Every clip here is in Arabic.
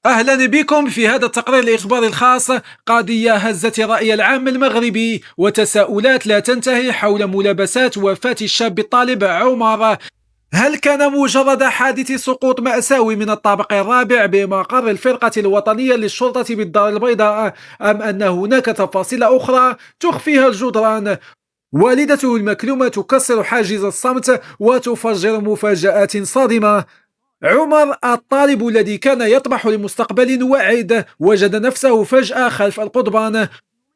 أهلا بكم في هذا التقرير الإخباري الخاص. قضية هزت الرأي العام المغربي وتساؤلات لا تنتهي حول ملابسات وفاة الشاب الطالب عمر. هل كان مجرد حادث سقوط مأساوي من الطابق الرابع بمقر الفرقة الوطنية للشرطة بالدار البيضاء، أم أن هناك تفاصيل أخرى تخفيها الجدران؟ والدته المكلومة تكسر حاجز الصمت وتفجر مفاجآت صادمة. عمر الطالب الذي كان يطمح لمستقبل وعد وجد نفسه فجأة خلف القضبان،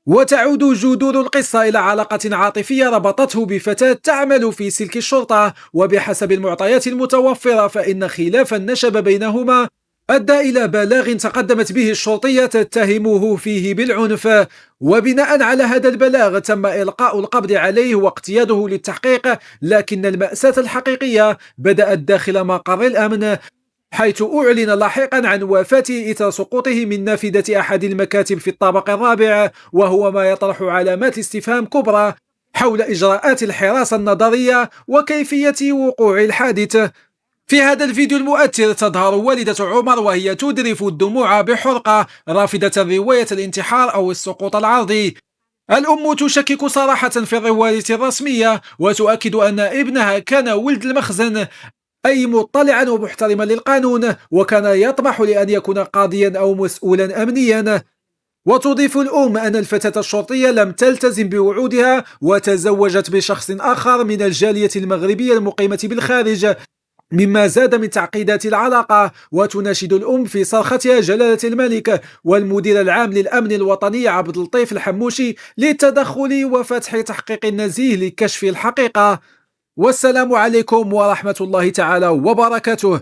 وتعود جذور القصة إلى علاقة عاطفية ربطته بفتاة تعمل في سلك الشرطة، وبحسب المعطيات المتوفرة فإن خلافا نشب بينهما أدى إلى بلاغ تقدمت به الشرطية تتهمه فيه بالعنف. وبناء على هذا البلاغ تم إلقاء القبض عليه واقتياده للتحقيق، لكن المأساة الحقيقية بدأت داخل مقر الأمن، حيث أعلن لاحقا عن وفاته إثر سقوطه من نافذة أحد المكاتب في الطابق الرابع، وهو ما يطرح علامات استفهام كبرى حول إجراءات الحراسة النظرية وكيفية وقوع الحادث. في هذا الفيديو المؤثر تظهر والدة عمر وهي تذرف الدموع بحرقة، رافضة رواية الانتحار أو السقوط العرضي. الأم تشكك صراحة في الرواية الرسمية وتؤكد أن ابنها كان ولد المخزن، أي مطلعا ومحترما للقانون، وكان يطمح لأن يكون قاضيا أو مسؤولا أمنيا. وتضيف الأم أن الفتاة الشرطية لم تلتزم بوعودها وتزوجت بشخص آخر من الجالية المغربية المقيمة بالخارج، مما زاد من تعقيدات العلاقة. وتناشد الأم في صرختها جلالة الملك والمدير العام للأمن الوطني عبد اللطيف الحموشي للتدخل وفتح تحقيق نزيه لكشف الحقيقة. والسلام عليكم ورحمة الله تعالى وبركاته.